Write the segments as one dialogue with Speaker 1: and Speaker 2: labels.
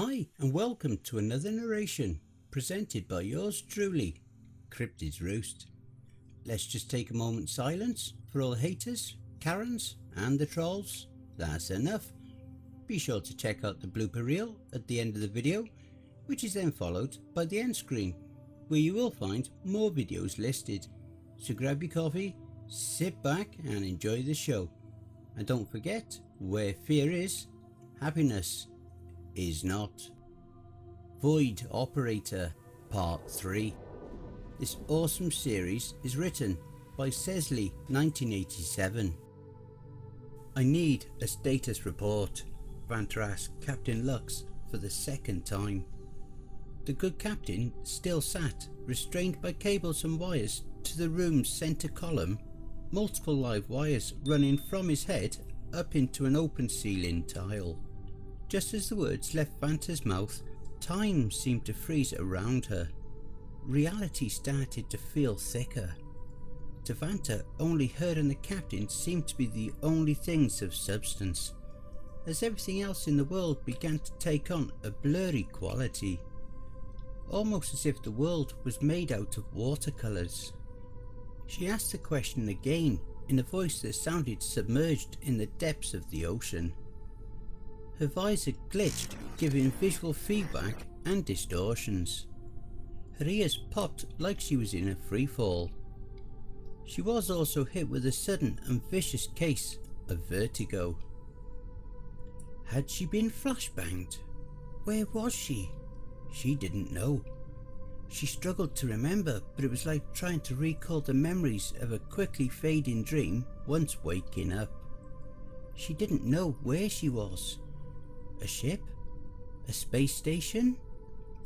Speaker 1: Hi and welcome to another narration presented by yours truly, Cryptid's Roost. Let's just take a moment's silence for all the haters, Karens and the trolls. That's enough. Be sure to check out the blooper reel at the end of the video, which is then followed by the end screen, where you will find more videos listed. So grab your coffee, sit back and enjoy the show. And don't forget, where fear is, happiness is not. Void Operator Part 3. This awesome series is written by Sesley 1987. I need a status report, Vanta asked Captain Lux for the second time. The good captain still sat, restrained by cables and wires to the room's centre column, multiple live wires running from his head up into an open ceiling tile. Just as the words left Vanta's mouth, time seemed to freeze around her. Reality started to feel thicker. To Vanta, only her and the captain seemed to be the only things of substance, as everything else in the world began to take on a blurry quality, almost as if the world was made out of watercolours. She asked the question again in a voice that sounded submerged in the depths of the ocean. Her visor glitched, giving visual feedback and distortions. Her ears popped like she was in a freefall. She was also hit with a sudden and vicious case of vertigo. Had she been flashbanged? Where was she? She didn't know. She struggled to remember, but it was like trying to recall the memories of a quickly fading dream once waking up. She didn't know where she was. A ship? A space station?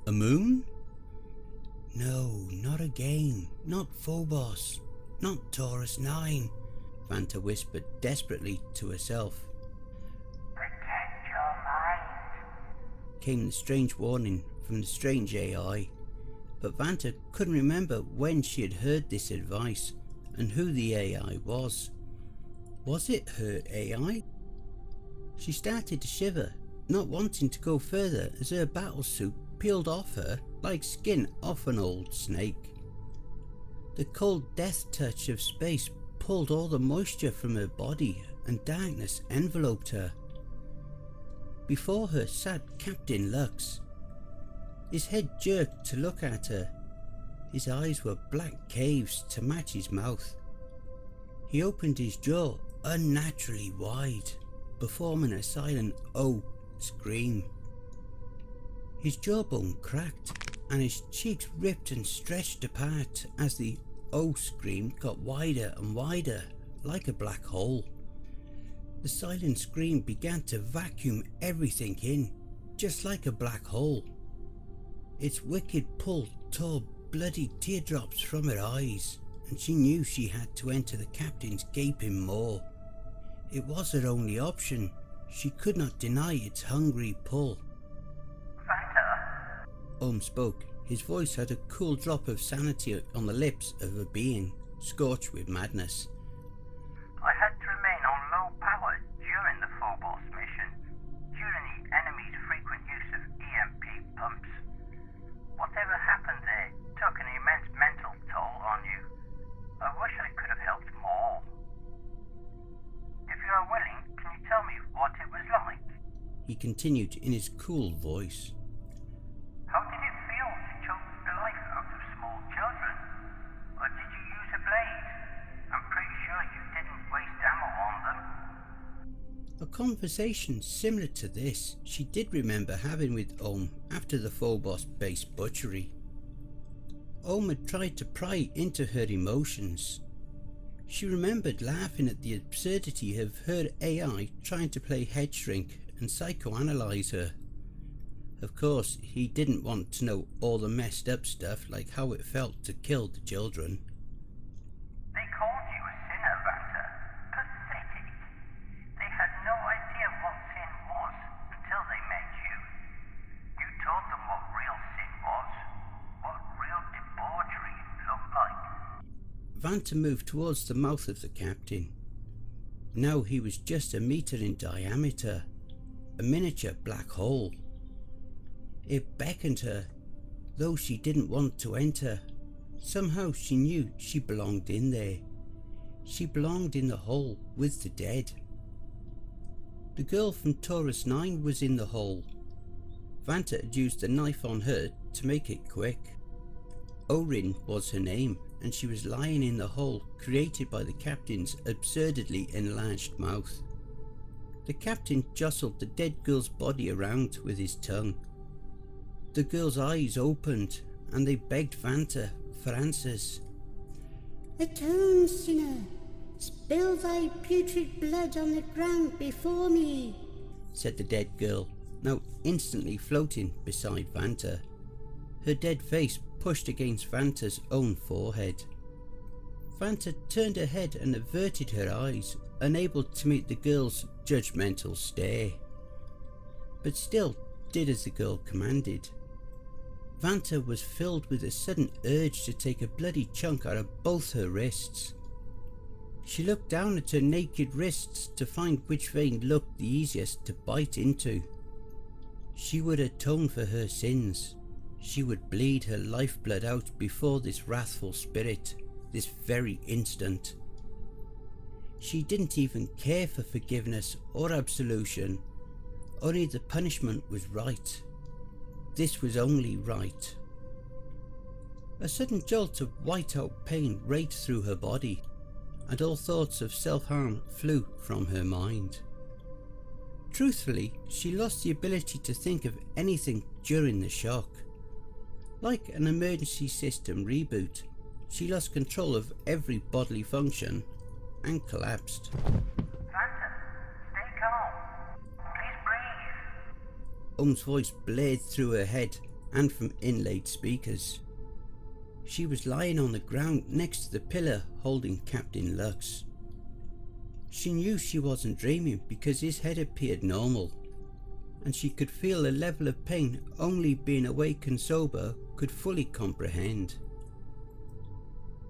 Speaker 1: A moon? No, not again. Not Phobos. Not Taurus 9. Vanta whispered desperately to herself.
Speaker 2: Protect your mind,
Speaker 1: came the strange warning from the strange AI. But Vanta couldn't remember when she had heard this advice and who the AI was. Was it her AI? She started to shiver, not wanting to go further as her battle suit peeled off her like skin off an old snake. The cold death touch of space pulled all the moisture from her body and darkness enveloped her. Before her sat Captain Lux. His head jerked to look at her. His eyes were black caves to match his mouth. He opened his jaw unnaturally wide, performing a silent "oh" scream. His jawbone cracked and his cheeks ripped and stretched apart as the "oh" scream got wider and wider like a black hole. The silent scream began to vacuum everything in, just like a black hole. Its wicked pull tore bloody teardrops from her eyes, and she knew she had to enter the captain's gaping maw. It was her only option. She could not deny its hungry pull.
Speaker 2: Vanta.
Speaker 1: Spoke. His voice had a cool drop of sanity on the lips of a being scorched with madness.
Speaker 2: I had to remain on low power during the Phobos mission, during the enemy's frequent use of EMP pumps. Whatever happened there took an immense mental toll on you. I wish I could have helped more. If you are willing, can you tell me what it was like?
Speaker 1: He continued in his cool voice.
Speaker 2: How did it feel to choke the life out of small children? Or did you use a blade? I'm pretty sure you didn't waste ammo on them.
Speaker 1: A conversation similar to this she did remember having with Ohm after the Phobos base butchery. Ohm had tried to pry into her emotions. She remembered laughing at the absurdity of her AI trying to play head shrink and psychoanalyze her. Of course, he didn't want to know all the messed up stuff like how it felt to kill the children.
Speaker 2: They called you a sinner, Vanta. Pathetic. They had no idea what sin was until they met you. You taught them what real sin was, what real debauchery looked like.
Speaker 1: Vanta moved towards the mouth of the captain. Now he was just a meter in diameter, a miniature black hole. It beckoned her, though she didn't want to enter. Somehow she knew she belonged in there. She belonged in the hole with the dead. The girl from Taurus 9 was in the hole. Vanta had used a knife on her to make it quick. Orin was her name, and she was lying in the hole created by the captain's absurdly enlarged mouth. The captain jostled the dead girl's body around with his tongue. The girl's eyes opened, and they begged Vanta for answers.
Speaker 3: "Atone, sinner! Spill thy putrid blood on the ground before me,"
Speaker 1: said the dead girl, now instantly floating beside Vanta. Her dead face pushed against Vanta's own forehead. Vanta turned her head and averted her eyes, unable to meet the girl's judgmental stare, but still did as the girl commanded. Vanta was filled with a sudden urge to take a bloody chunk out of both her wrists. She looked down at her naked wrists to find which vein looked the easiest to bite into. She would atone for her sins. She would bleed her lifeblood out before this wrathful spirit, this very instant. She didn't even care for forgiveness or absolution, only the punishment was right. This was only right. A sudden jolt of white-out pain raced through her body, and all thoughts of self-harm flew from her mind. Truthfully, she lost the ability to think of anything during the shock. Like an emergency system reboot, she lost control of every bodily function and collapsed.
Speaker 2: Vanta, stay calm. Please breathe.
Speaker 1: Ohm's voice blared through her head and from inlaid speakers. She was lying on the ground next to the pillar holding Captain Lux. She knew she wasn't dreaming because his head appeared normal, and she could feel a level of pain only being awake and sober could fully comprehend.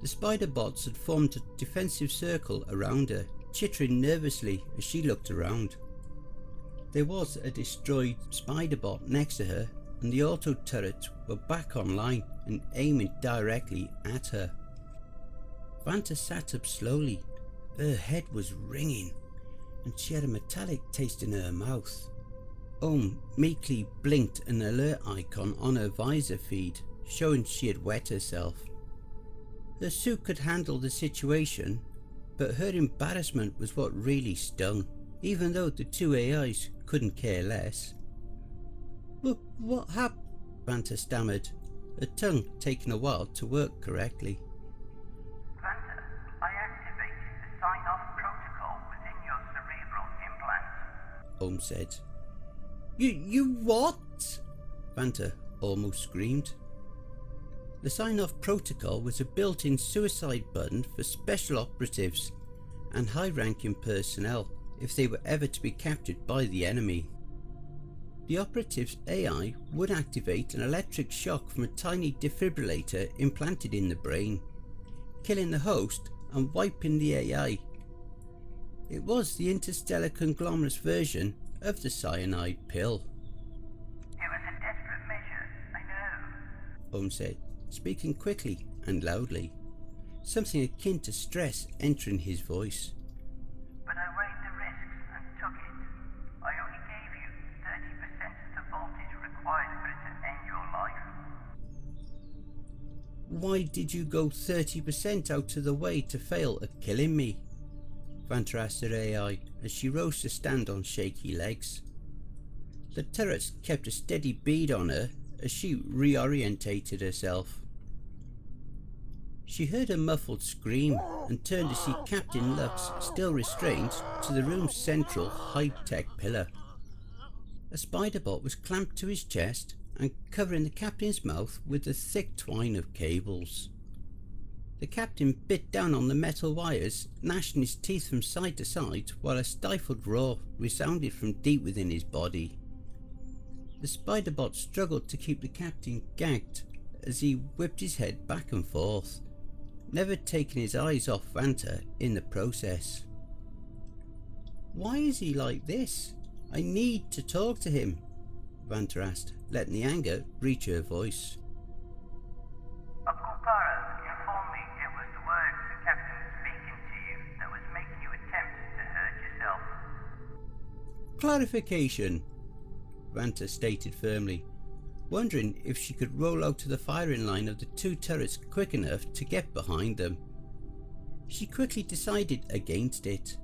Speaker 1: The spider bots had formed a defensive circle around her, chittering nervously as she looked around. There was a destroyed spider bot next to her, and the auto turrets were back online and aiming directly at her. Vanta sat up slowly. Her head was ringing, and she had a metallic taste in her mouth. Ohm meekly blinked an alert icon on her visor feed, showing she had wet herself. Her suit could handle the situation, but her embarrassment was what really stung, even though the two AIs couldn't care less. What happened? Vanta stammered, her tongue taking a while to work correctly.
Speaker 2: Vanta, I activated the sign-off protocol within your cerebral implant.
Speaker 1: Ohm said. You what? Vanta almost screamed. The sign-off protocol was a built-in suicide button for special operatives and high-ranking personnel if they were ever to be captured by the enemy. The operative's AI would activate an electric shock from a tiny defibrillator implanted in the brain, killing the host and wiping the AI. It was the interstellar conglomerate's version of the cyanide pill.
Speaker 2: It was a desperate measure, I know.
Speaker 1: Ohm said, speaking quickly and loudly, something akin to stress entering his voice.
Speaker 2: But I weighed the risks and took it. I only gave you 30% of the voltage required for it to end your life.
Speaker 1: Why did you go 30% out of the way to fail at killing me? Vanta asked her AI as she rose to stand on shaky legs. The turrets kept a steady bead on her as she reorientated herself. She heard a muffled scream and turned to see Captain Lux still restrained to the room's central high-tech pillar. A spider bot was clamped to his chest and covering the captain's mouth with a thick twine of cables. The captain bit down on the metal wires, gnashing his teeth from side to side while a stifled roar resounded from deep within his body. The spider bot struggled to keep the captain gagged as he whipped his head back and forth, never taking his eyes off Vanta in the process. Why is he like this? I need to talk to him, Vanta asked, letting the anger reach her voice.
Speaker 2: Akupara informed me it was the words the captain was speaking to you that was making you attempt to hurt yourself.
Speaker 1: Clarification, Vanta stated firmly, wondering if she could roll out to the firing line of the two turrets quick enough to get behind them. She quickly decided against it.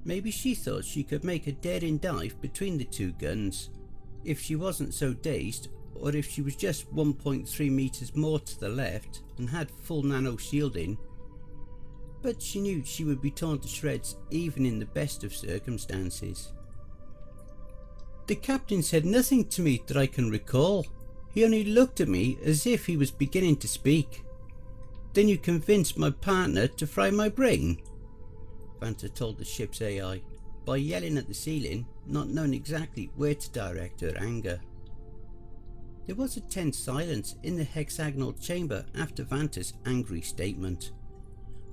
Speaker 1: Maybe she thought she could make a daring dive between the two guns, if she wasn't so dazed, or if she was just 1.3 meters more to the left and had full nano shielding. But she knew she would be torn to shreds even in the best of circumstances. The captain said nothing to me that I can recall. He only looked at me as if he was beginning to speak. Then you convinced my partner to fry my brain, Vanta told the ship's AI, by yelling at the ceiling, not knowing exactly where to direct her anger. There was a tense silence in the hexagonal chamber after Vanta's angry statement,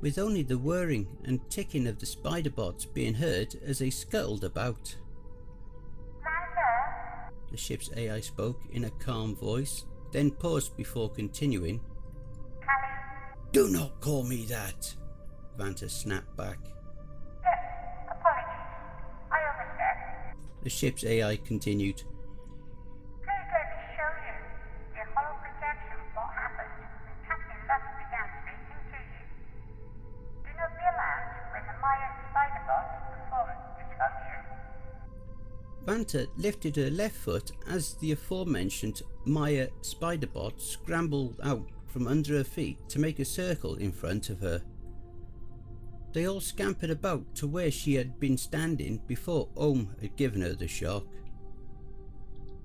Speaker 1: with only the whirring and ticking of the spider bots being heard as they scuttled about.
Speaker 3: Vanta?
Speaker 1: The ship's AI spoke in a calm voice, then paused before continuing. Do not call me that, Vanta snapped back.
Speaker 3: Yes, apologies. I overstepped.
Speaker 1: The ship's AI continued.
Speaker 3: Please let me show you the hollow projection of what happened when Captain Lux began speaking to you. Do not be alarmed when the Maya spider bots perform this function.
Speaker 1: Vanta lifted her left foot as the aforementioned Maya spider bot scrambled out from under her feet to make a circle in front of her. They all scampered about to where she had been standing before Ohm had given her the shock.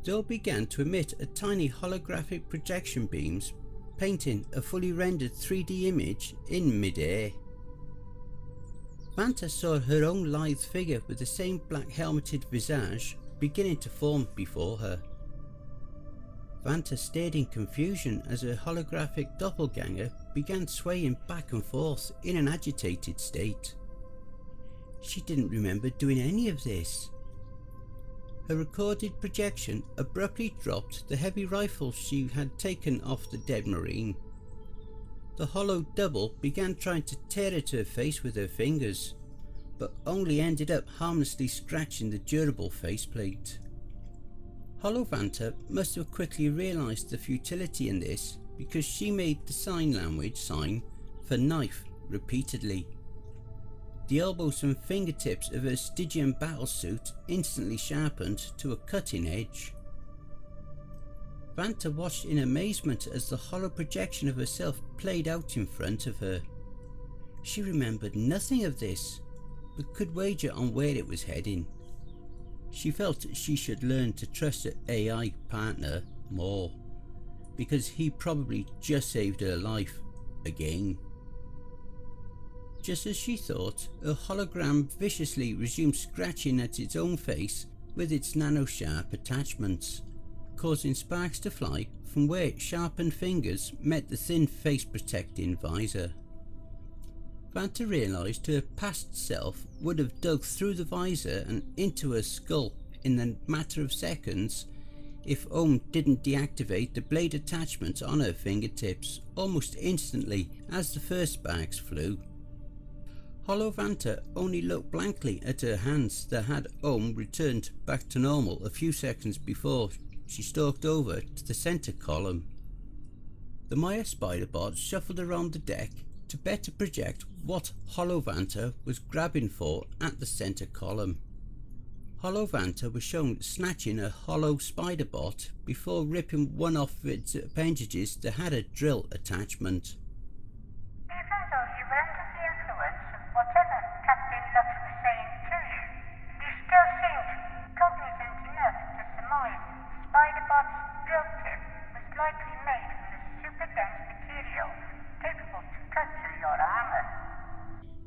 Speaker 1: They all began to emit a tiny holographic projection beams, painting a fully rendered 3D image in mid-air. Vanta saw her own lithe figure with the same black helmeted visage beginning to form before her. Vanta stared in confusion as her holographic doppelganger began swaying back and forth in an agitated state. She didn't remember doing any of this. Her recorded projection abruptly dropped the heavy rifle she had taken off the dead Marine. The hollow double began trying to tear at her face with her fingers, but only ended up harmlessly scratching the durable faceplate. Hollow Vanta must have quickly realised the futility in this, because she made the sign language sign for knife repeatedly. The elbows and fingertips of her Stygian battlesuit instantly sharpened to a cutting edge. Vanta watched in amazement as the hollow projection of herself played out in front of her. She remembered nothing of this, but could wager on where it was heading. She felt she should learn to trust her AI partner more, because he probably just saved her life again. Just as she thought, her hologram viciously resumed scratching at its own face with its nano-sharp attachments, causing sparks to fly from where sharpened fingers met the thin face-protecting visor. Vanta realised her past self would have dug through the visor and into her skull in the matter of seconds if Ohm didn't deactivate the blade attachment on her fingertips almost instantly as the first sparks flew. Hollow Vanta only looked blankly at her hands that had Ohm returned back to normal a few seconds before she stalked over to the centre column. The Maya spider bot shuffled around the deck to better project what Hollow Vanta was grabbing for at the centre column. Hollow Vanta was shown snatching a hollow spider bot before ripping one off its appendages that had a drill attachment.
Speaker 3: Even though you were under the influence of whatever Captain Lux was saying to you, you still seemed cognizant enough to surmise Spider-Bot's drill tip was likely made from a super dense material capable to cut through your armor,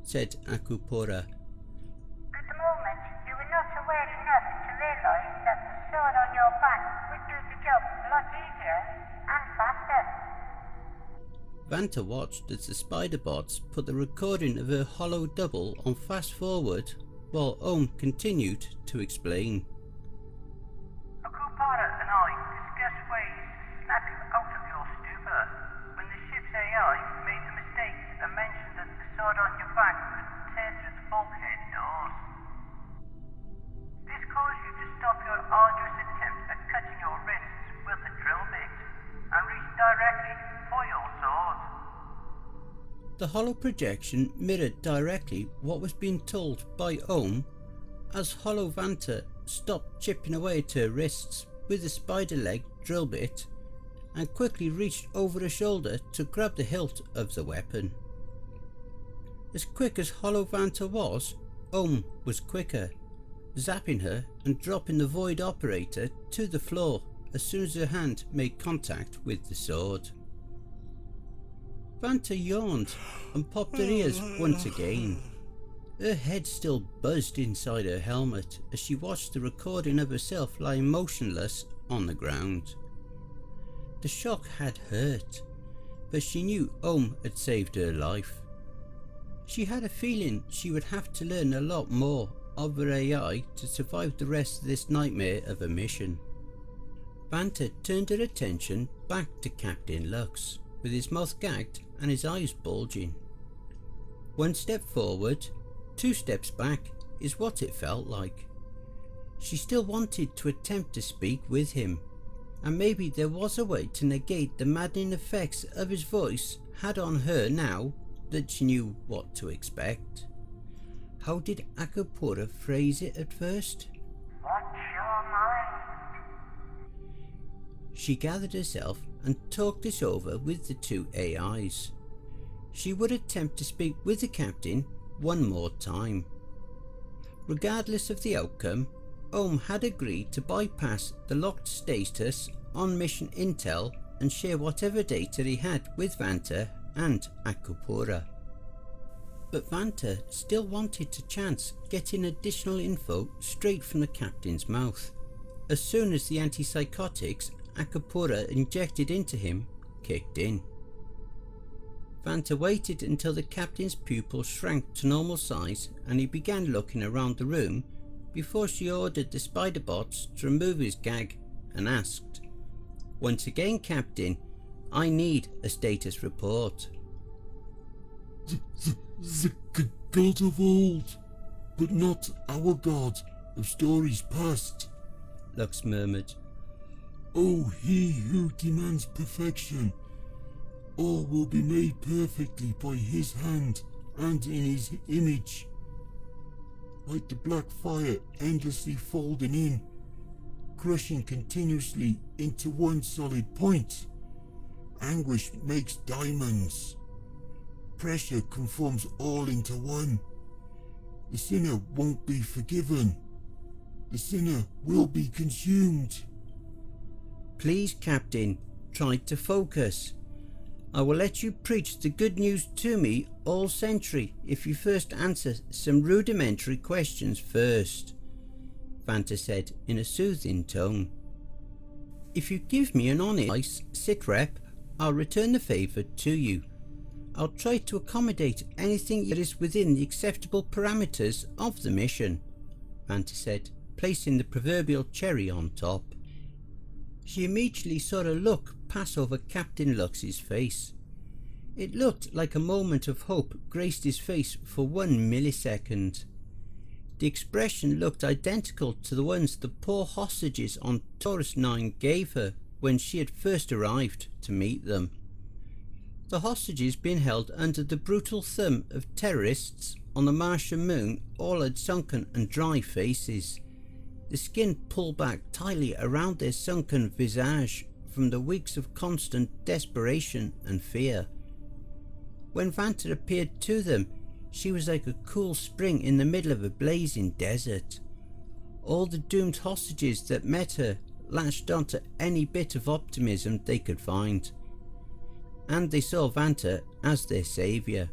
Speaker 1: said Akupora.
Speaker 3: At the moment, you were not aware enough to realize that the sword on your back would do the job a lot easier and faster.
Speaker 1: Vanta watched as the spider bots put the recording of her hollow double on fast forward while Ohm continued to explain.
Speaker 2: Akupara
Speaker 1: The hollow projection mirrored directly what was being told by Ohm as Hollow Vanta stopped chipping away at her wrists with a spider leg drill bit and quickly reached over her shoulder to grab the hilt of the weapon. As quick as Hollow Vanta was, Ohm was quicker, zapping her and dropping the void operator to the floor as soon as her hand made contact with the sword. Vanta yawned and popped her ears once again. Her head still buzzed inside her helmet as she watched the recording of herself lying motionless on the ground. The shock had hurt, but she knew Ohm had saved her life. She had a feeling she would have to learn a lot more of her AI to survive the rest of this nightmare of a mission. Vanta turned her attention back to Captain Lux, with his mouth gagged and his eyes bulging. 1 step forward, 2 steps back is what it felt like. She still wanted to attempt to speak with him, and maybe there was a way to negate the maddening effects of his voice had on her now that she knew what to expect. How did Akapura phrase it at first?
Speaker 3: What's your mind?
Speaker 1: She gathered herself and talked this over with the 2 AIs. She would attempt to speak with the captain one more time. Regardless of the outcome, Ohm had agreed to bypass the locked status on mission intel and share whatever data he had with Vanta and Akapura. But Vanta still wanted to chance getting additional info straight from the captain's mouth, as soon as the antipsychotics Akapura injected into him kicked in. Vanta waited until the captain's pupil shrank to normal size and he began looking around the room before she ordered the spider bots to remove his gag and asked, "Once again, Captain, I need a status report."
Speaker 4: The god of old, but not our god of stories past,
Speaker 1: Lux murmured.
Speaker 4: Oh, he who demands perfection. All will be made perfectly by his hand and in his image. Like the black fire endlessly folding in, crushing continuously into one solid point. Anguish makes diamonds. Pressure conforms all into one. The sinner won't be forgiven. The sinner will be consumed.
Speaker 1: Please, Captain, try to focus. I will let you preach the good news to me all century if you first answer some rudimentary questions first, Vanta said in a soothing tone. If you give me an honest sitrep, I'll return the favour to you. I'll try to accommodate anything that is within the acceptable parameters of the mission, Vanta said, placing the proverbial cherry on top. She immediately saw a look pass over Captain Lux's face. It looked like a moment of hope graced his face for 1 millisecond. The expression looked identical to the ones the poor hostages on Taurus 9 gave her when she had first arrived to meet them. The hostages being held under the brutal thumb of terrorists on the Martian moon all had sunken and dry faces, the skin pulled back tightly around their sunken visage from the weeks of constant desperation and fear. When Vanta appeared to them, she was like a cool spring in the middle of a blazing desert. All the doomed hostages that met her latched onto any bit of optimism they could find, and they saw Vanta as their saviour.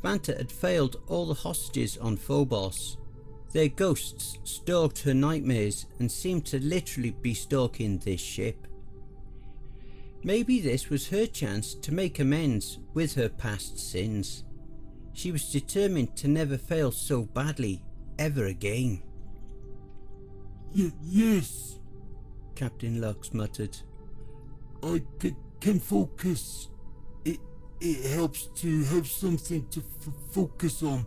Speaker 1: Vanta had failed all the hostages on Phobos. Their ghosts stalked her nightmares and seemed to literally be stalking this ship. Maybe this was her chance to make amends with her past sins. She was determined to never fail so badly ever again.
Speaker 4: Yes,
Speaker 1: Captain Lux muttered.
Speaker 4: I can focus. It helps to have something to focus on.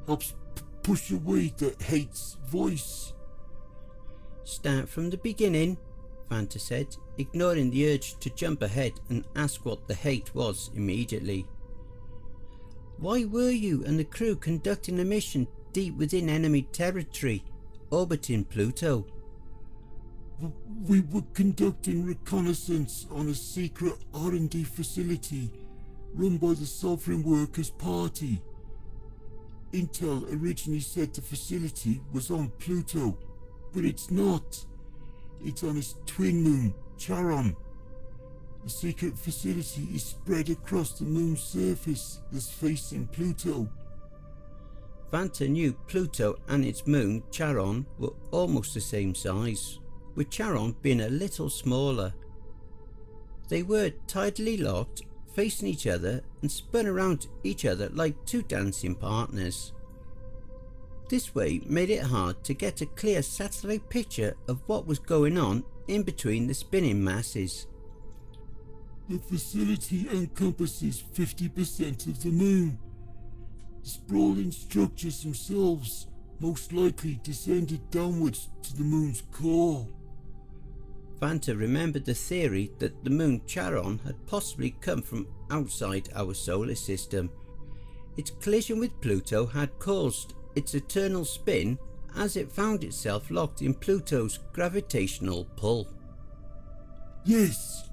Speaker 4: Helps push away the hate's voice.
Speaker 1: Start from the beginning, Vanta said ignoring the urge to jump ahead and ask what the hate was immediately. Why were you and the crew conducting a mission deep within enemy territory, orbiting Pluto?
Speaker 4: We were conducting reconnaissance on a secret R&D facility run by the Sovereign Workers' Party. Intel originally said the facility was on Pluto, but it's not. It's on its twin moon, Charon. The secret facility is spread across the moon's surface that's facing Pluto.
Speaker 1: Vanta knew Pluto and its moon, Charon, were almost the same size, with Charon being a little smaller. They were tidally locked, facing each other and spun around each other like two dancing partners. This way made it hard to get a clear satellite picture of what was going on in between the spinning masses.
Speaker 4: The facility encompasses 50% of the moon. The sprawling structures themselves most likely descended downwards to the moon's core.
Speaker 1: Vanta remembered the theory that the moon Charon had possibly come from outside our solar system. Its collision with Pluto had caused its eternal spin as it found itself locked in Pluto's gravitational pull.
Speaker 4: Yes,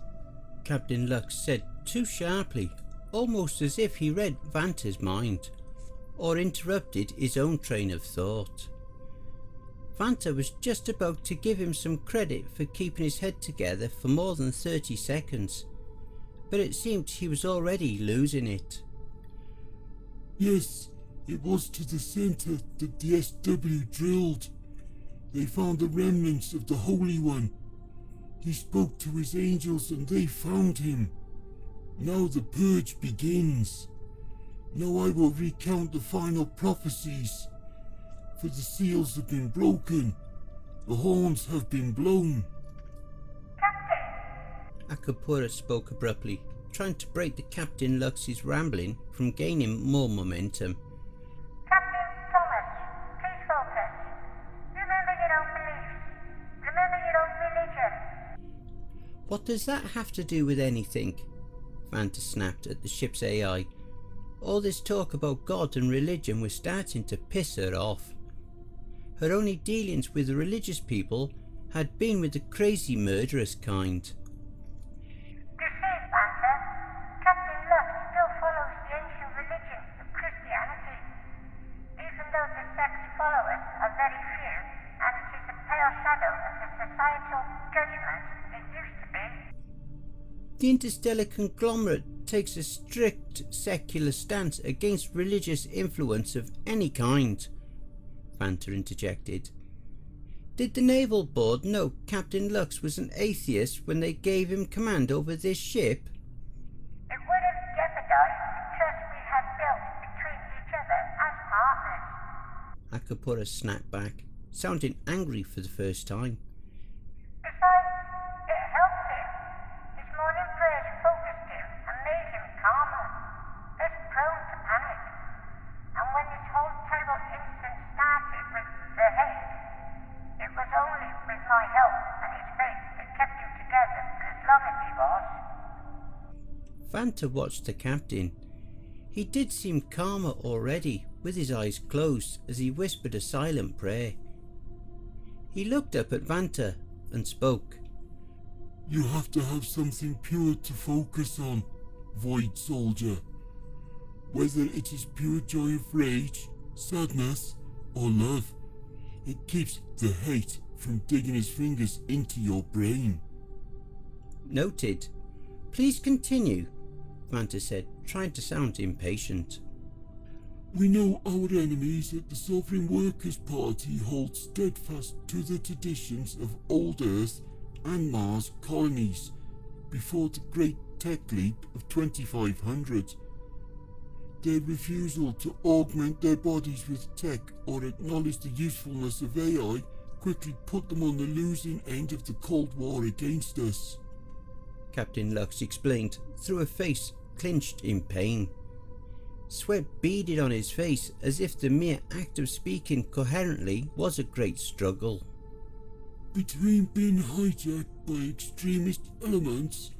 Speaker 1: Captain Lux said too sharply, almost as if he read Vanta's mind, or interrupted his own train of thought. Vanta was just about to give him some credit for keeping his head together for more than 30 seconds, but it seemed he was already losing it.
Speaker 4: Yes, it was to the centre that the SW drilled. They found the remnants of the Holy One. He spoke to his angels and they found him. Now the purge begins. Now I will recount the final prophecies. For the seals have been broken. The horns have been blown.
Speaker 3: Captain!
Speaker 1: Akapura spoke abruptly, trying to break the Captain Lux's rambling from gaining more momentum.
Speaker 3: Captain Thomas, please focus. Remember your own beliefs. Remember your own religion.
Speaker 1: What does that have to do with anything? Vanta snapped at the ship's AI. All this talk about God and religion was starting to piss her off. Her only dealings with religious people had been with the crazy murderous kind.
Speaker 3: You see, Vanta, Captain Lux still follows the ancient religion of Christianity. Even though the sect's followers are very few, and it is a pale shadow of the societal judgment it used to be.
Speaker 1: The interstellar conglomerate takes a strict secular stance against religious influence of any kind, Vanta interjected. Did the Naval Board know Captain Lux was an atheist when they gave him command over this ship?
Speaker 3: It would have jeopardized the trust we had built between each other as partners.
Speaker 1: Akapura snapped back, sounding angry for the first time.
Speaker 3: Besides, it helped him. His morning prayers focused him and made him calmer, less prone to panic. And when this whole terrible incident started with the hate, it was only with my help and his faith that kept him together for as long as he was.
Speaker 1: Vanta watched the captain. He did seem calmer already, with his eyes closed as he whispered a silent prayer. He looked up at Vanta and spoke.
Speaker 4: You have to have something pure to focus on, Void Soldier. Whether it is pure joy of rage, sadness, or love, it keeps the hate from digging his fingers into your brain.
Speaker 1: Noted. Please continue, Vanta said, trying to sound impatient.
Speaker 4: We know our enemies at the Sovereign Workers' Party hold steadfast to the traditions of old Earth and Mars colonies before the Great Tech Leap of 2500. Their refusal to augment their bodies with tech or acknowledge the usefulness of AI quickly put them on the losing end of the Cold War against us.
Speaker 1: Captain Lux explained through a face clenched in pain. Sweat beaded on his face as if the mere act of speaking coherently was a great struggle.
Speaker 4: Between being hijacked by extremist elements,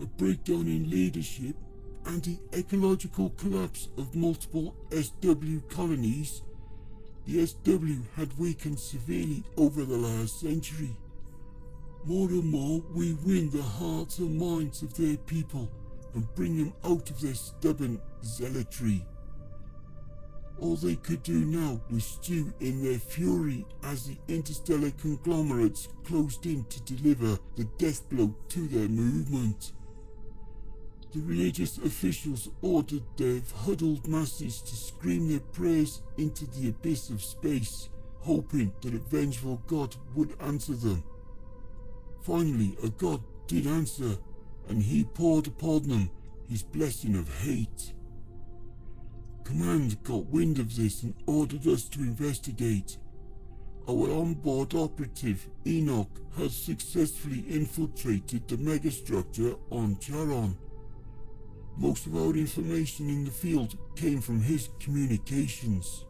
Speaker 4: a breakdown in leadership, and the ecological collapse of multiple SW colonies, the SW had weakened severely over the last century. More and more we win the hearts and minds of their people and bring them out of their stubborn zealotry. All they could do now was stew in their fury as the interstellar conglomerates closed in to deliver the death blow to their movement. The religious officials ordered their huddled masses to scream their prayers into the abyss of space, hoping that a vengeful god would answer them. Finally, a god did answer, and he poured upon them his blessing of hate. Command got wind of this and ordered us to investigate. Our onboard operative, Enoch, has successfully infiltrated the megastructure on Charon. Most of our information in the field came from his communications.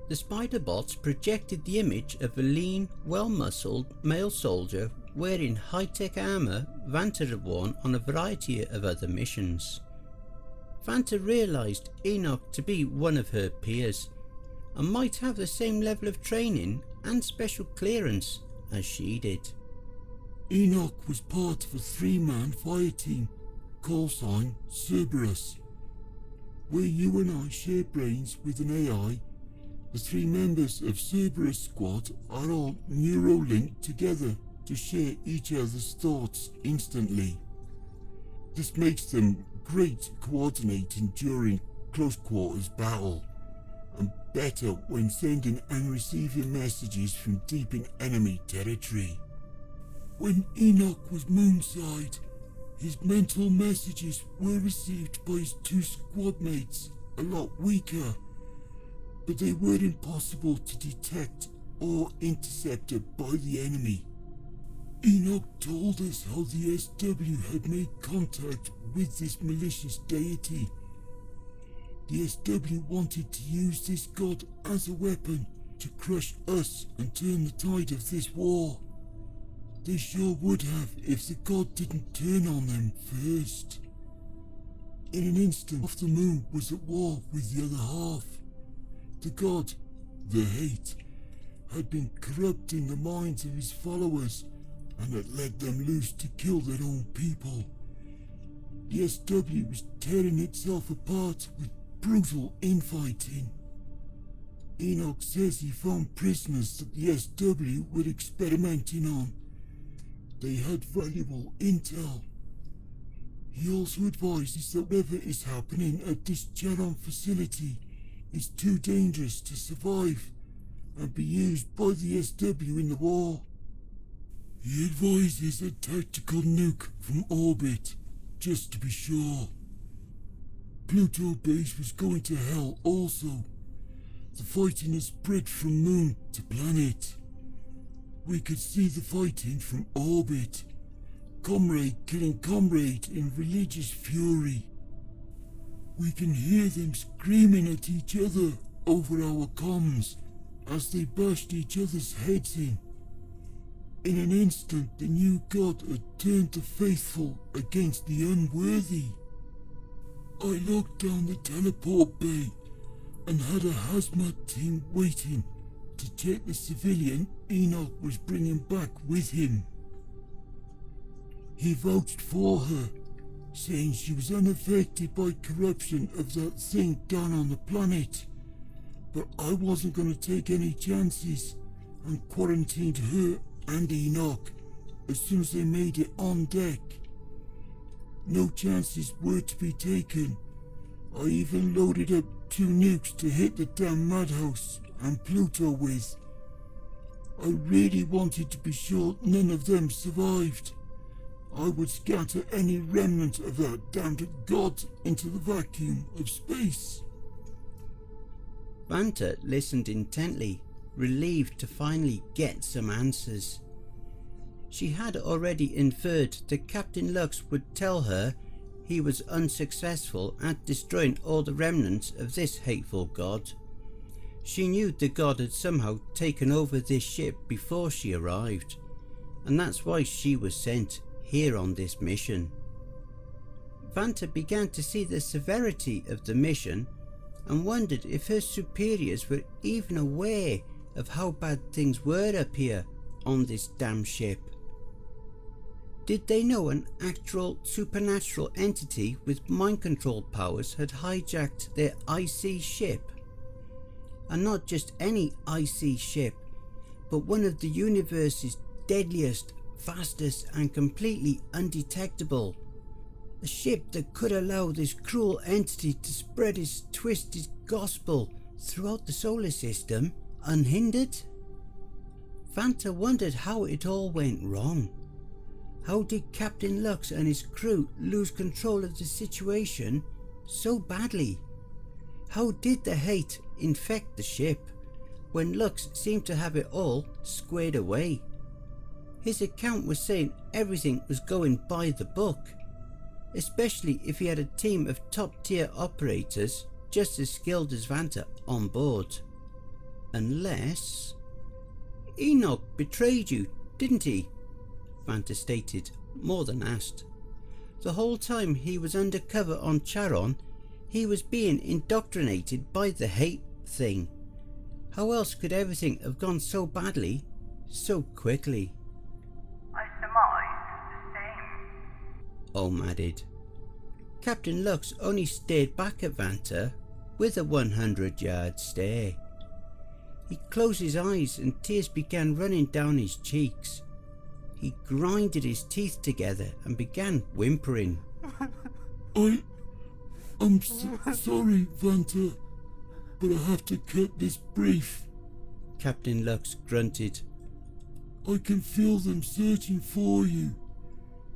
Speaker 1: The spider bots projected the image of a lean, well-muscled male soldier wearing high-tech armour Vanta had worn on a variety of other missions. Vanta realised Enoch to be one of her peers and might have the same level of training and special clearance as she did.
Speaker 4: Enoch was part of a 3-man fire team, call sign Cerberus. Where you and I share brains with an AI, the 3 members of Cerberus Squad are all neuro-linked together to share each other's thoughts instantly. This makes them great coordinating during close quarters battle, and better when sending and receiving messages from deep in enemy territory. When Enoch was moonside, his mental messages were received by his 2 squad mates a lot weaker, but they were impossible to detect or intercepted by the enemy. Enoch told us how the SW had made contact with this malicious deity. The SW wanted to use this god as a weapon to crush us and turn the tide of this war. They sure would have if the god didn't turn on them first. In an instant, half the moon was at war with the other half. The god, the hate, had been corrupting the minds of his followers and had let them loose to kill their own people. The SW was tearing itself apart with brutal infighting. Enoch says he found prisoners that the SW were experimenting on. They had valuable intel. He also advises that whatever is happening at this Charon facility is too dangerous to survive and be used by the SW in the war. He advises a tactical nuke from orbit, just to be sure. Pluto base was going to hell also. The fighting has spread from moon to planet. We could see the fighting from orbit. Comrade killing comrade in religious fury. We can hear them screaming at each other over our comms as they bashed each other's heads in. In an instant, the new god had turned the faithful against the unworthy. I locked down the teleport bay and had a hazmat team waiting to check the civilian Enoch was bringing back with him. He vouched for her, saying she was unaffected by corruption of that thing down on the planet, but I wasn't going to take any chances and quarantined her and Enoch as soon as they made it on deck. No chances were to be taken. I even loaded up 2 nukes to hit the damn madhouse and Pluto with. I really wanted to be sure none of them survived. I would scatter any remnant of that damned god into the vacuum of space.
Speaker 1: Vanta listened intently, relieved to finally get some answers. She had already inferred that Captain Lux would tell her he was unsuccessful at destroying all the remnants of this hateful god. She knew the god had somehow taken over this ship before she arrived, and that's why she was sent here on this mission. Vanta began to see the severity of the mission and wondered if her superiors were even aware of how bad things were up here on this damn ship. Did they know an actual supernatural entity with mind control powers had hijacked their IC ship? And not just any IC ship, but one of the universe's deadliest, fastest and completely undetectable. A ship that could allow this cruel entity to spread its twisted gospel throughout the solar system unhindered? Vanta wondered how it all went wrong. How did Captain Lux and his crew lose control of the situation so badly? How did the hate infect the ship when Lux seemed to have it all squared away? His account was saying everything was going by the book, especially if he had a team of top-tier operators just as skilled as Vanta on board. Unless... Enoch betrayed you, didn't he? Vanta stated, more than asked. The whole time he was undercover on Charon, he was being indoctrinated by the hate thing. How else could everything have gone so badly, so quickly?
Speaker 2: I surmise the same.
Speaker 1: Ohm added. Captain Lux only stared back at Vanta with a 100-yard stare. He closed his eyes and tears began running down his cheeks. He grinded his teeth together and began whimpering.
Speaker 4: I'm sorry, Vanta, but I have to cut this brief.
Speaker 1: Captain Lux grunted.
Speaker 4: I can feel them searching for you.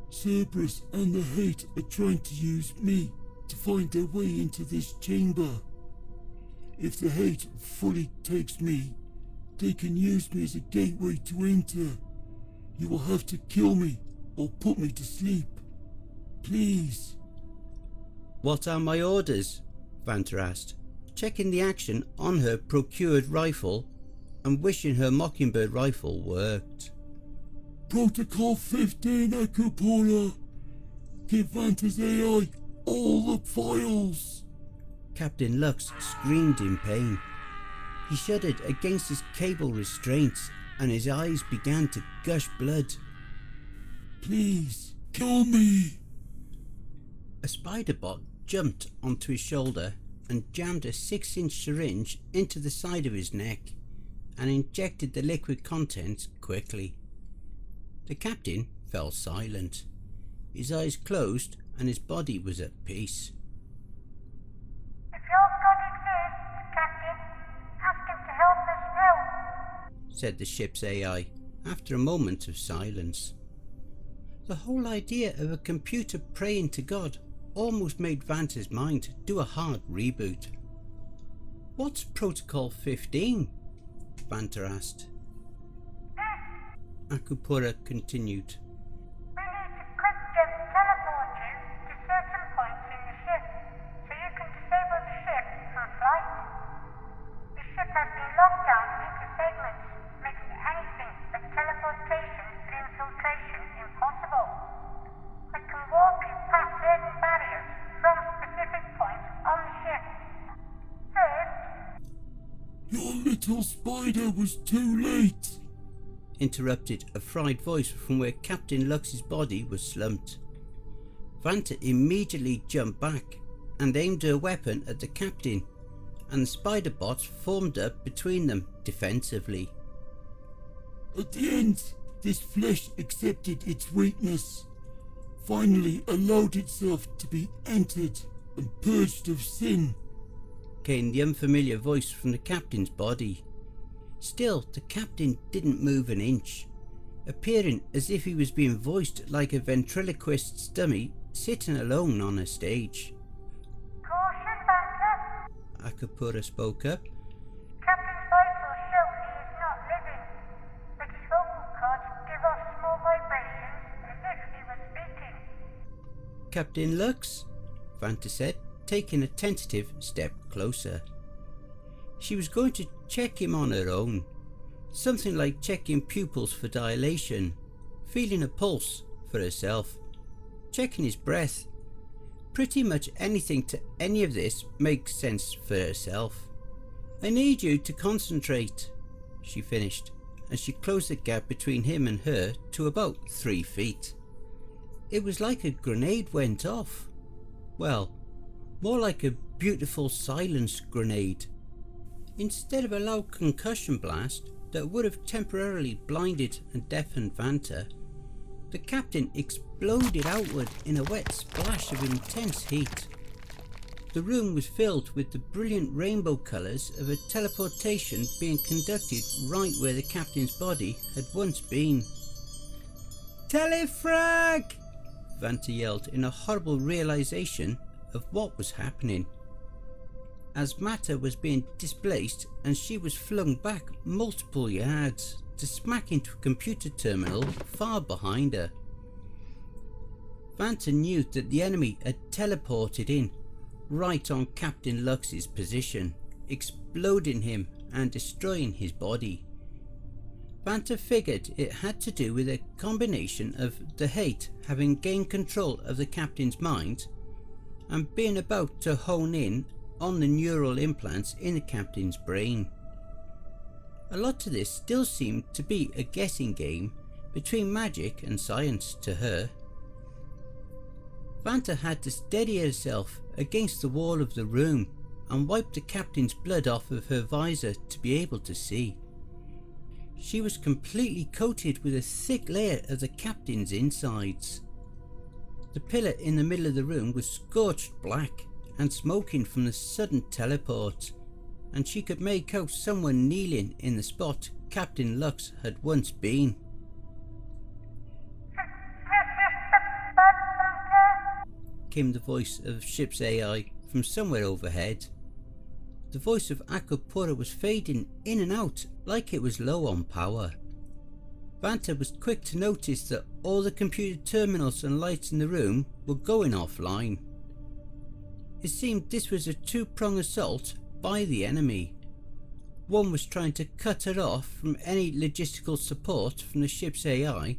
Speaker 4: Cerberus and the Hate are trying to use me to find their way into this chamber. If the Hate fully takes me, they can use me as a gateway to enter. You will have to kill me or put me to sleep. Please.
Speaker 1: What are my orders? Vanta asked, checking the action on her procured rifle and wishing her Mockingbird rifle worked.
Speaker 4: Protocol 15, Akupora. Give Vanta's AI all the files.
Speaker 1: Captain Lux screamed in pain. He shuddered against his cable restraints and his eyes began to gush blood.
Speaker 4: Please, kill me.
Speaker 1: A spider bot jumped onto his shoulder and jammed a 6-inch syringe into the side of his neck and injected the liquid contents quickly. The captain fell silent. His eyes closed and his body was at peace.
Speaker 3: If your God exists, Captain, ask him to help us now,
Speaker 1: said the ship's AI after a moment of silence. The whole idea of a computer praying to God almost made Vanta's mind do a hard reboot. What's Protocol 15? Vanta asked. Akupura continued.
Speaker 3: We need to quick teleport you to certain points in the ship so you can disable the ship for flight. The ship has been locked down into segments, making anything but teleportation and infiltration impossible. I can walk you past certain barriers from specific points on the ship. First,
Speaker 4: Your little spider was too late.
Speaker 1: Interrupted a fried voice from where Captain Lux's body was slumped. Vanta immediately jumped back and aimed her weapon at the captain, and the spider bots formed up between them defensively.
Speaker 4: At the end, this flesh accepted its weakness, finally allowed itself to be entered and purged of sin,
Speaker 1: came the unfamiliar voice from the captain's body. Still, the captain didn't move an inch, appearing as if he was being voiced like a ventriloquist's dummy sitting alone on a stage.
Speaker 3: caution, Vanta.
Speaker 1: Akupura spoke up.
Speaker 3: Captain's vitals show he is not living, but his vocal cords give off small vibrations as if he was speaking.
Speaker 1: Captain Lux, Vanta said, taking a tentative step closer. She was going to check him on her own. Something like checking pupils for dilation, feeling a pulse for herself, checking his breath. Pretty much anything to any of this makes sense for herself. I need you to concentrate, she finished, as she closed the gap between him and her to about 3 feet. It was like a grenade went off. Well, more like a beautiful silence grenade. Instead of a loud concussion blast that would have temporarily blinded and deafened Vanta, the captain exploded outward in a wet splash of intense heat. The room was filled with the brilliant rainbow colours of a teleportation being conducted right where the captain's body had once been. "Telefrag!" Vanta yelled in a horrible realisation of what was happening. As matter was being displaced and she was flung back multiple yards to smack into a computer terminal far behind her. Vanta knew that the enemy had teleported in right on Captain Lux's position, exploding him and destroying his body. Vanta figured it had to do with a combination of the hate having gained control of the captain's mind and being about to hone in on the neural implants in the captain's brain. A lot of this still seemed to be a guessing game between magic and science to her. Vanta had to steady herself against the wall of the room and wipe the captain's blood off of her visor to be able to see. She was completely coated with a thick layer of the captain's insides. The pillar in the middle of the room was scorched black and smoking from the sudden teleport, and she could make out someone kneeling in the spot Captain Lux had once been. Came the voice of ship's AI from somewhere overhead. The voice of Akupura was fading in and out like it was low on power. Vanta was quick to notice that all the computer terminals and lights in the room were going offline. It seemed this was a two-pronged assault by the enemy. One was trying to cut her off from any logistical support from the ship's AI,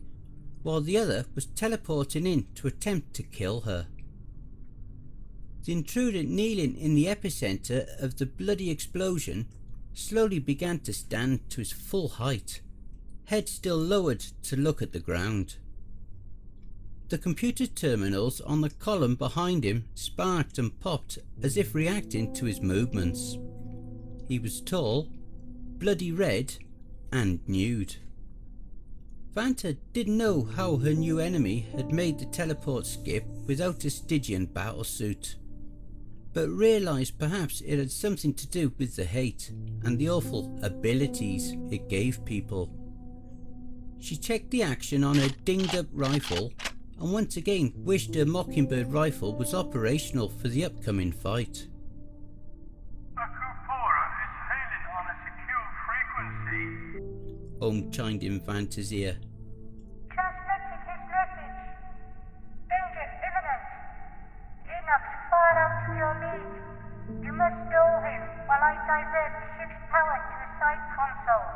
Speaker 1: while the other was teleporting in to attempt to kill her. The intruder kneeling in the epicenter of the bloody explosion slowly began to stand to his full height, head still lowered to look at the ground. The computer terminals on the column behind him sparked and popped as if reacting to his movements. He was tall, bloody red, and nude. Vanta didn't know how her new enemy had made the teleport skip without a Stygian battlesuit, but realised perhaps it had something to do with the hate and the awful abilities it gave people. She checked the action on her dinged up rifle and once again wished her Mockingbird rifle was operational for the upcoming fight.
Speaker 2: Akupura is hailing on a secure frequency.
Speaker 1: Ohm chimed in Vanta's ear.
Speaker 3: Transmitting his message. Danger imminent. Enoch's far out to your lead. You must stow him while I divert the ship's power to a side console,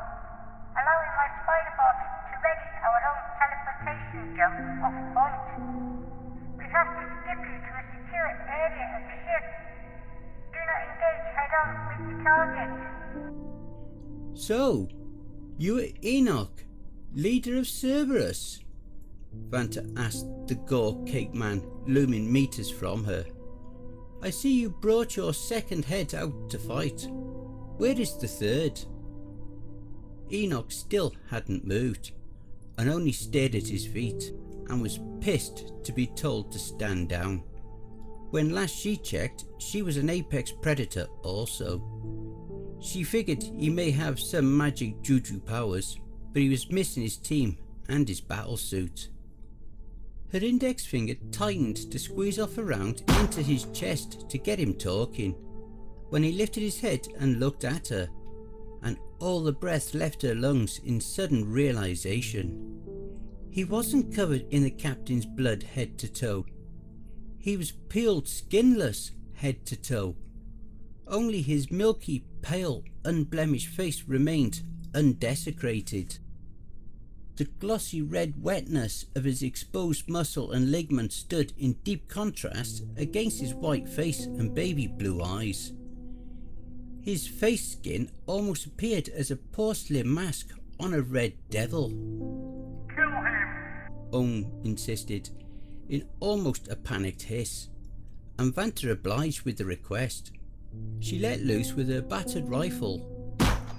Speaker 3: allowing my spider bots to ready our own teleportation jump off point. We have to skip you to a secure area of the ship. Do not engage head-on with the target.
Speaker 1: So, you are Enoch, leader of Cerberus? Vanta asked the Gore Cake Man looming meters from her. I see you brought your second head out to fight. Where is the third? Enoch still hadn't moved and only stared at his feet and was pissed to be told to stand down. When last she checked, she was an apex predator also. She figured he may have some magic juju powers, but he was missing his team and his battlesuit. Her index finger tightened to squeeze off a round into his chest to get him talking, when he lifted his head and looked at her, and all the breath left her lungs in sudden realization. He wasn't covered in the captain's blood head to toe. He was peeled skinless head to toe. Only his milky, pale, unblemished face remained undesecrated. The glossy red wetness of his exposed muscle and ligament stood in deep contrast against his white face and baby blue eyes. His face skin almost appeared as a porcelain mask on a red devil.
Speaker 2: Kill him!
Speaker 1: Ohm insisted, in almost a panicked hiss, and Vanta obliged with the request. She let loose with her battered rifle.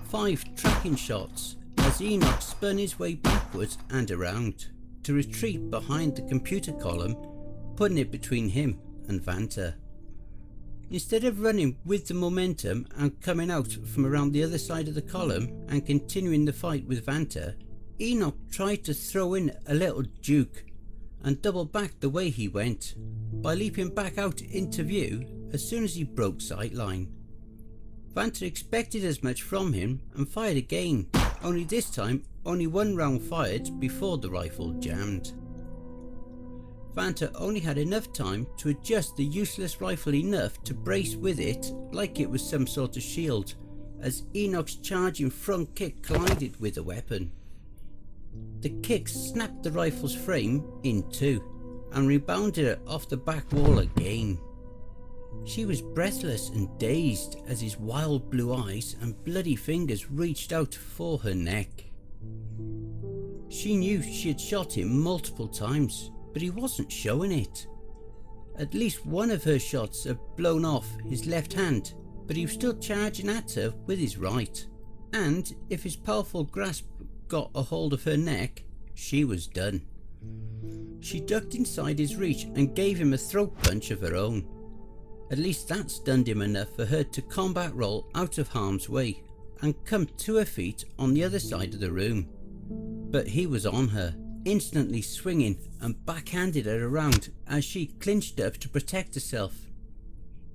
Speaker 1: 5 tracking shots as Enoch spun his way backwards and around to retreat behind the computer column, putting it between him and Vanta. Instead of running with the momentum and coming out from around the other side of the column and continuing the fight with Vanta, Enoch tried to throw in a little juke and double back the way he went by leaping back out into view as soon as he broke sightline. Vanta expected as much from him and fired again, only this time only 1 round fired before the rifle jammed. Vanta only had enough time to adjust the useless rifle enough to brace with it like it was some sort of shield as Enoch's charging front kick collided with the weapon. The kick snapped the rifle's frame in 2 and rebounded it off the back wall again. She was breathless and dazed as his wild blue eyes and bloody fingers reached out for her neck. She knew she had shot him multiple times, but he wasn't showing it. At least one of her shots had blown off his left hand, but he was still charging at her with his right. And if his powerful grasp got a hold of her neck, she was done. She ducked inside his reach and gave him a throat punch of her own. At least that stunned him enough for her to combat roll out of harm's way and come to her feet on the other side of the room. But he was on her, instantly swinging and backhanded her around as she clinched up to protect herself.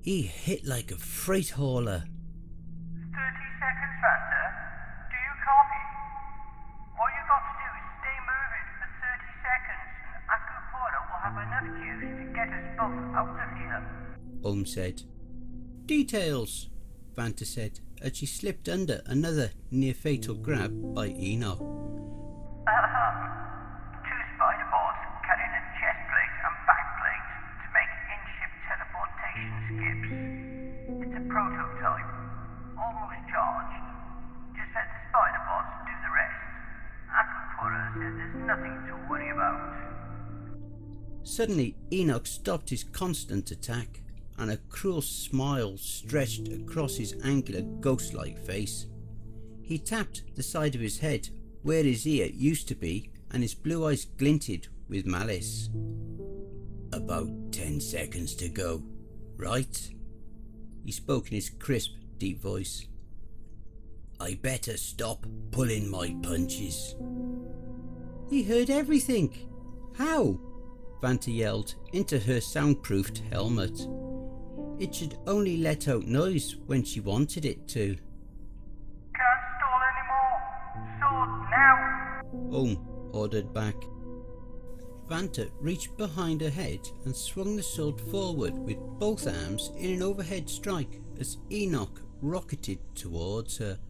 Speaker 1: He hit like a freight hauler.
Speaker 2: 30 seconds, Vanta. Do you copy? All you got to do is stay moving for 30 seconds and Akupora will have enough juice to get us both out of here.
Speaker 1: Ohm said. Details, Vanta said as she slipped under another near-fatal grab by Enoch.
Speaker 2: 2 spider bots carrying a chest plate and back plate to make in-ship teleportation skips. It's a prototype, almost charged. Just let the spider bots do the rest. Akupura says there's nothing to worry about.
Speaker 1: Suddenly Enoch stopped his constant attack, and a cruel smile stretched across his angular ghost-like face. He tapped the side of his head where his ear used to be, and his blue eyes glinted with malice. About 10 seconds to go, right? He spoke in his crisp, deep voice. I better stop pulling my punches. He heard everything. How? Vanta yelled into her soundproofed helmet. It should only let out noise when she wanted it to.
Speaker 2: Can't stall anymore. Sword now.
Speaker 1: Ohm ordered back. Vanta reached behind her head and swung the sword forward with both arms in an overhead strike as Enoch rocketed towards her.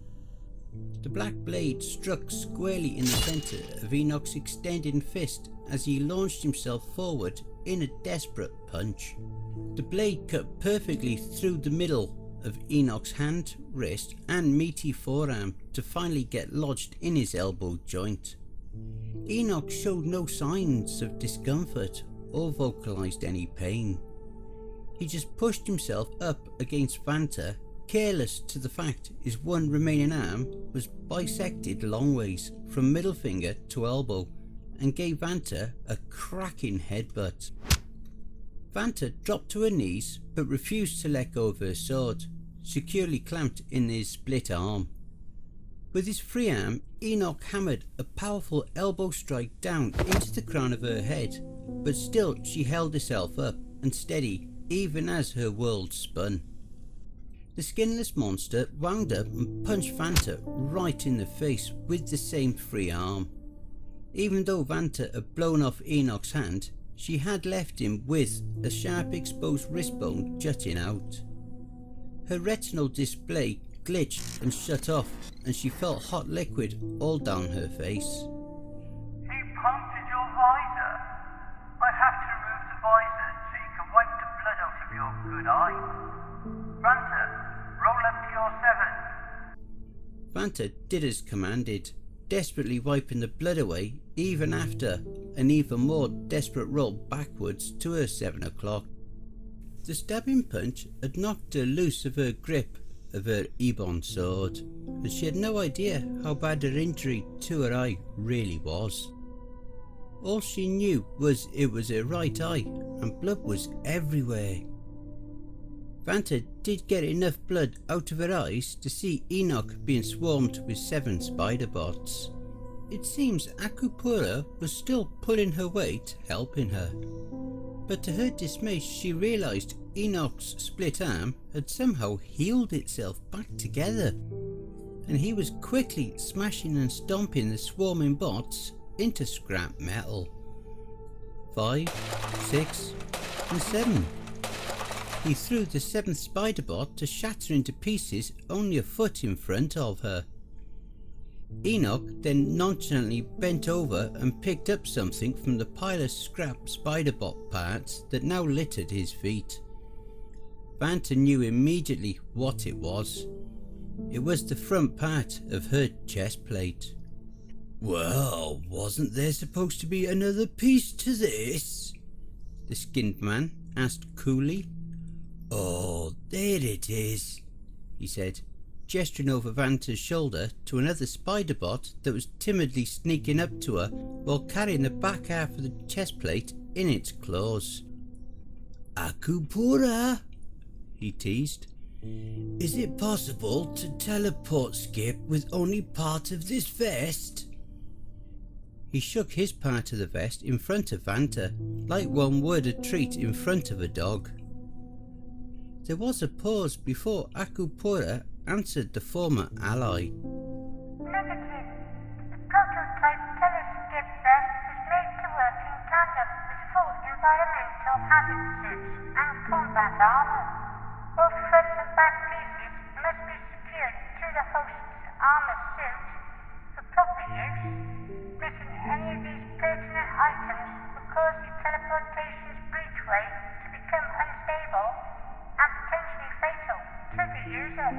Speaker 1: The black blade struck squarely in the centre of Enoch's extended fist as he launched himself forward in a desperate punch. The blade cut perfectly through the middle of Enoch's hand, wrist and meaty forearm to finally get lodged in his elbow joint. Enoch showed no signs of discomfort or vocalized any pain. He just pushed himself up against Vanta, careless to the fact his one remaining arm was bisected long ways from middle finger to elbow, and gave Vanta a cracking headbutt. Vanta dropped to her knees but refused to let go of her sword, securely clamped in his split arm. With his free arm, Enoch hammered a powerful elbow strike down into the crown of her head, but still she held herself up and steady even as her world spun. The skinless monster wound up and punched Vanta right in the face with the same free arm. Even though Vanta had blown off Enoch's hand, she had left him with a sharp exposed wrist bone jutting out. Her retinal display glitched and shut off, and she felt hot liquid all down her face.
Speaker 2: He punctured your visor. I have to remove the visor so you can wipe the blood out of your good eye. Vanta, roll up to your 7.
Speaker 1: Vanta did as commanded, desperately wiping the blood away even after an even more desperate roll backwards to her 7 o'clock. The stabbing punch had knocked her loose of her grip of her ebon sword, and she had no idea how bad her injury to her eye really was. All she knew was it was her right eye, and blood was everywhere. Vanta did get enough blood out of her eyes to see Enoch being swarmed with 7 spider bots. It seems Akupura was still pulling her weight, helping her. But to her dismay she realised Enoch's split arm had somehow healed itself back together, and he was quickly smashing and stomping the swarming bots into scrap metal. 5, 6 and 7. He threw the 7th spider bot to shatter into pieces only a foot in front of her. Enoch then nonchalantly bent over and picked up something from the pile of scrap spider bot parts that now littered his feet. Vanta knew immediately what it was. It was the front part of her chest plate. "Well, wasn't there supposed to be another piece to this?" the skinned man asked coolly. "Oh, there it is," he said, gesturing over Vanta's shoulder to another spider bot that was timidly sneaking up to her while carrying the back half of the chest plate in its claws. "Akupura," he teased, "is it possible to teleport skip with only part of this vest?" He shook his part of the vest in front of Vanta, like one would a treat in front of a dog. There was a pause before Akupura answered the former ally.
Speaker 3: Negative. The prototype teleskip vest was made to work in tandem with full environmental hazard suits and combat armor. Both front and back pieces must be secured to the host's armor suit for proper use. Missing any of these pertinent items will cause the teleportation's breachway to become unstable and potentially fatal to the user.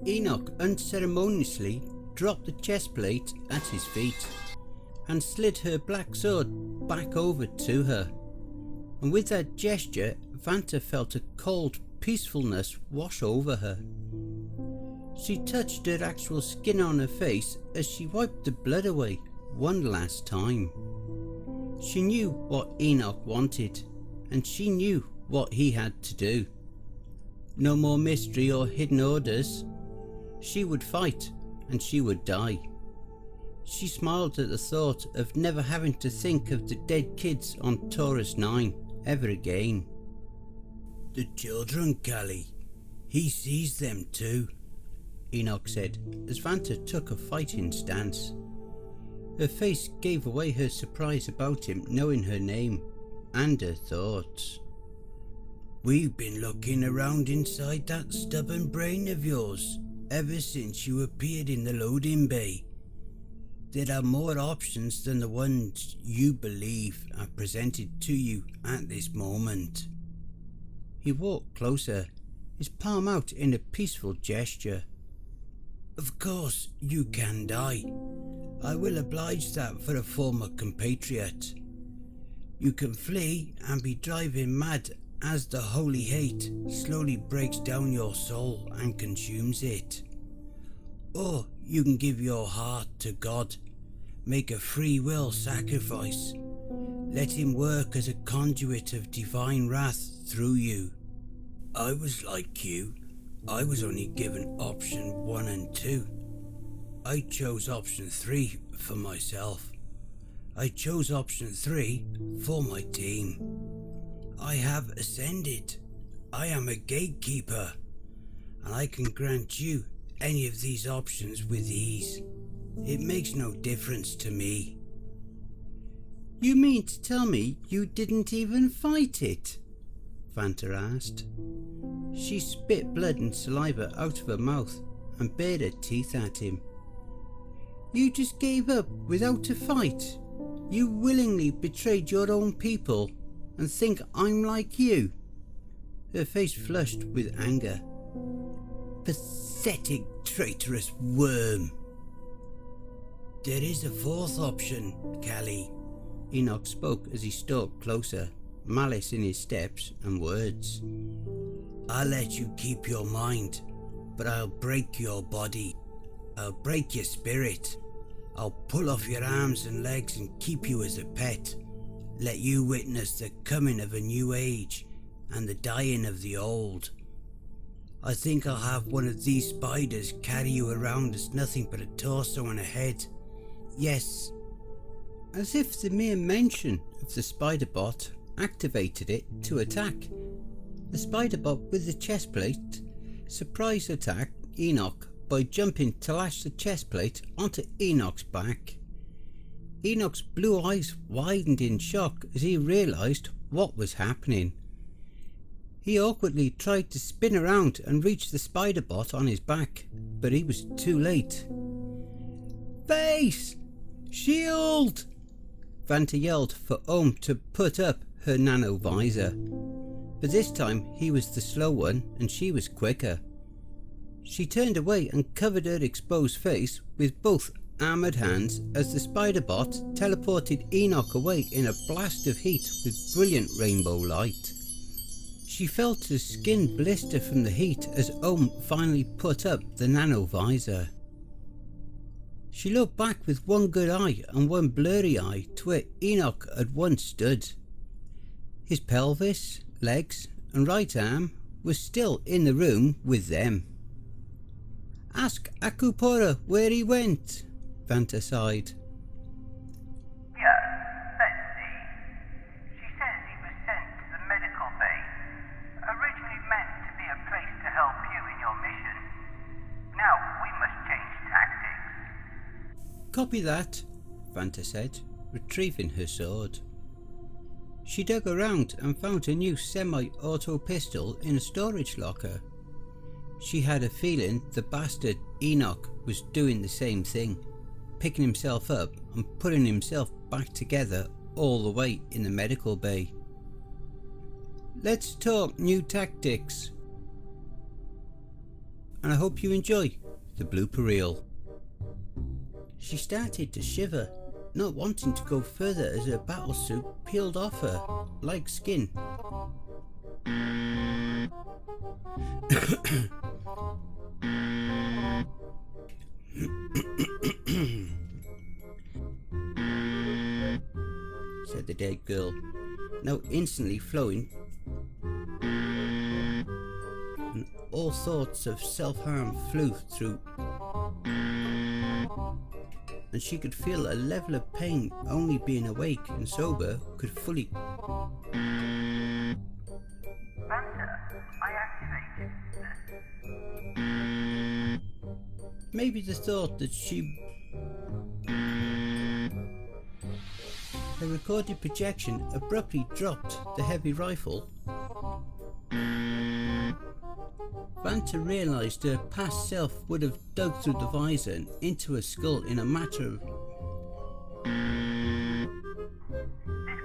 Speaker 1: Enoch unceremoniously dropped the chest plate at his feet and slid her black sword back over to her, and with that gesture Vanta felt a cold peacefulness wash over her. She touched her actual skin on her face as she wiped the blood away one last time. She knew what Enoch wanted, and she knew what he had to do. No more mystery or hidden orders. She would fight, and she would die. She smiled at the thought of never having to think of the dead kids on Taurus 9 ever again. "The children, Callie. He sees them too," Enoch said as Vanta took a fighting stance. Her face gave away her surprise about him knowing her name and her thoughts. "We've been looking around inside that stubborn brain of yours ever since you appeared in the loading bay. There are more options than the ones you believe are presented to you at this moment." He walked closer, his palm out in a peaceful gesture. "Of course you can die. I will oblige that for a former compatriot. You can flee and be driving mad as the holy hate slowly breaks down your soul and consumes it. Or you can give your heart to God, make a free will sacrifice, let him work as a conduit of divine wrath through you. I was like you. I was only given option 1 and 2. I chose option 3 for myself. I chose option 3 for my team. I have ascended. I am a gatekeeper, and I can grant you any of these options with ease. It makes no difference to me." "You mean to tell me you didn't even fight it?" Vanta asked. She spit blood and saliva out of her mouth and bared her teeth at him. You just gave up without a fight? You willingly betrayed your own people and think I'm like you? Her face flushed with anger. Pathetic, traitorous worm. There is a fourth option, Callie. Enoch spoke as he stalked closer, malice in his steps and words. I'll let you keep your mind, but I'll break your body. I'll break your spirit. I'll pull off your arms and legs and keep you as a pet. Let you witness the coming of a new age and the dying of the old. I think I'll have one of these spiders carry you around as nothing but a torso and a head. Yes. As if the mere mention of the spider bot activated it to attack. The spider bot with the chest plate surprise attacked Enoch by jumping to lash the chest plate onto Enoch's back. Enoch's blue eyes widened in shock as he realised what was happening. He awkwardly tried to spin around and reach the spider bot on his back, but he was too late. Base! Shield! Vanta yelled for Ohm to put up her nano visor, but this time he was the slow one and she was quicker. She turned away and covered her exposed face with both armoured hands as the spider bot teleported Enoch away in a blast of heat with brilliant rainbow light. She felt her skin blister from the heat as Ohm finally put up the nano visor. She looked back with one good eye and one blurry eye to where Enoch had once stood. His pelvis, legs and right arm was still in the room with them. Ask Akupora where he went, Vanta sighed.
Speaker 2: Yes, let's see. She says he was sent to the medical bay, originally meant to be a place to help you in your mission. Now we must change tactics.
Speaker 1: Copy that, Vanta said, retrieving her sword. She dug around and found a new semi-auto pistol in a storage locker. She had a feeling the bastard Enoch was doing the same thing, picking himself up and putting himself back together all the way in the medical bay. Let's talk new tactics. And I hope you enjoy the blooper reel. She started to shiver, not wanting to go further as her battlesuit peeled off her like skin. Said the dead girl, now instantly flowing, and all thoughts of self-harm flew through, and she could feel a level of pain only being awake and sober could fully.
Speaker 2: Vanta, I activated this.
Speaker 1: Maybe the thought that she... Her recorded projection abruptly dropped the heavy rifle. Vanta realised her past self would have dug through the visor and into her skull in a matter of...
Speaker 2: This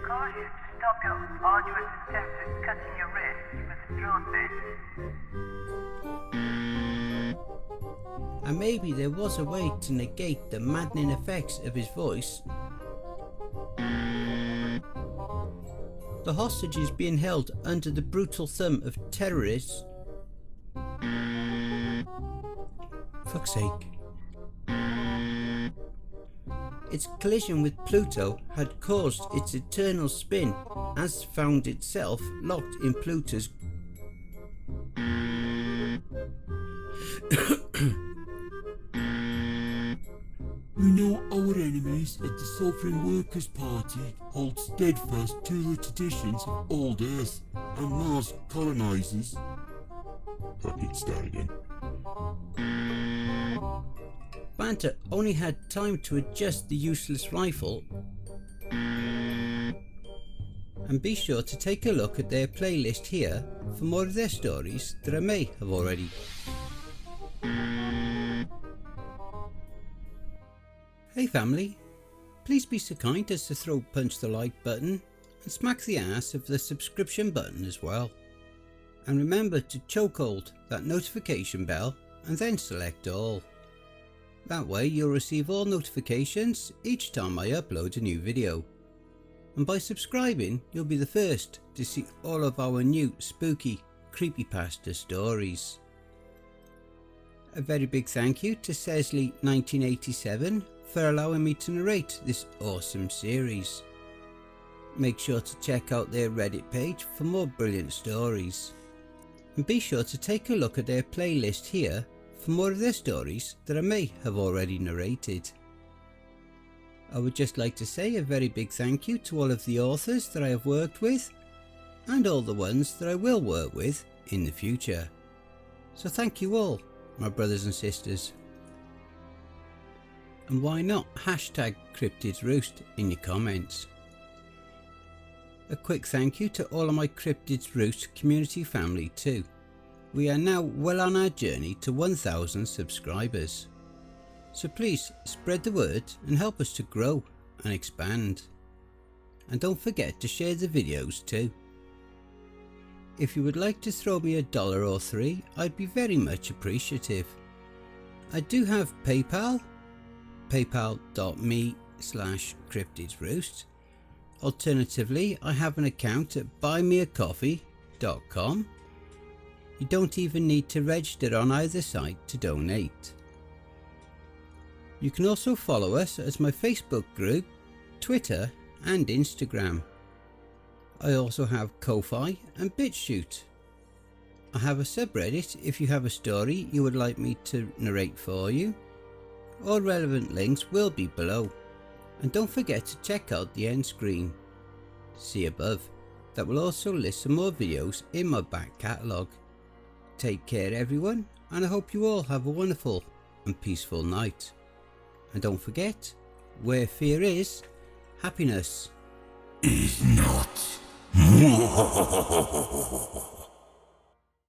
Speaker 2: calls you to stop your arduous attempt at cutting your wrists with a drill bit.
Speaker 1: And maybe there was a way to negate the maddening effects of his voice. The hostages being held under the brutal thumb of terrorists. Fuck's sake. Its collision with Pluto had caused its eternal spin, as found itself locked in Pluto's...
Speaker 4: We know our enemies at the Sovereign Workers' Party hold steadfast to the traditions of old Earth and Mars colonizers. Fucking start again.
Speaker 1: Vanta only had time to adjust the useless rifle And be sure to take a look at their playlist here for more of their stories that I may have already. Hey family, please be so kind as to punch the like button and smack the ass of the subscription button as well. And remember to chokehold that notification bell and then select all. That way you'll receive all notifications each time I upload a new video. And by subscribing you'll be the first to see all of our new spooky creepypasta stories. A very big thank you to Sesley1987 for allowing me to narrate this awesome series. Make sure to check out their Reddit page for more brilliant stories. And be sure to take a look at their playlist here for more of their stories that I may have already narrated. I would just like to say a very big thank you to all of the authors that I have worked with and all the ones that I will work with in the future. So thank you all, my brothers and sisters. And why not hashtag cryptidsroost in your comments. A quick thank you to all of my Cryptids Roost community family too. We are now well on our journey to 1000 subscribers. So please spread the word and help us to grow and expand. And don't forget to share the videos too. If you would like to throw me $1 or $3, I'd be very much appreciative. I do have PayPal, paypal.me/cryptidsroost. Alternatively, I have an account at buymeacoffee.com. You don't even need to register on either site to donate. You can also follow us as my Facebook group, Twitter and Instagram. I also have Ko-Fi and BitChute. I have a subreddit if you have a story you would like me to narrate for you. All relevant links will be below. And don't forget to check out the end screen. See above. That will also list some more videos in my back catalogue. Take care everyone, and I hope you all have a wonderful and peaceful night. And don't forget, where fear is, happiness
Speaker 4: is not.